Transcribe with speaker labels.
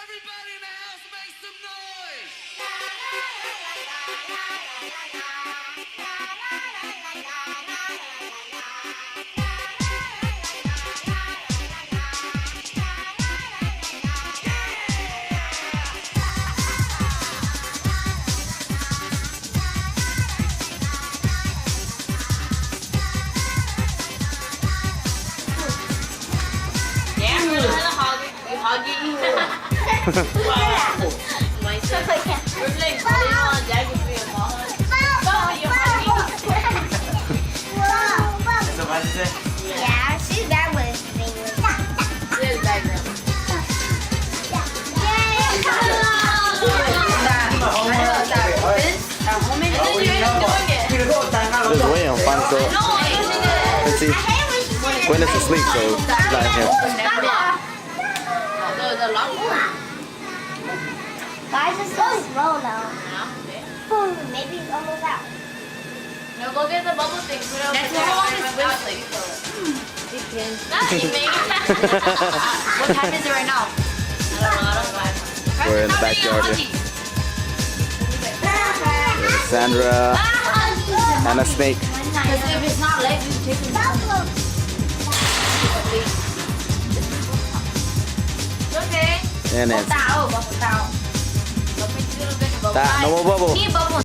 Speaker 1: Everybody in the house make some noise!
Speaker 2: Yeah, she's bad with fingers.
Speaker 3: There's William, find so. Let's see. Gwen is asleep, so she's not in here.
Speaker 2: Why is it so slow now? Maybe it's almost out.
Speaker 4: No, go get the bubble thing. Put it over there. What time is it right now? I don't know.
Speaker 3: We're in the backyard here. There's Sandra and a snake.
Speaker 4: Because if it's not late, we take it. Okay.
Speaker 3: And it's
Speaker 4: Tao, bubble tao.
Speaker 3: that no more bubble.
Speaker 4: Bubble.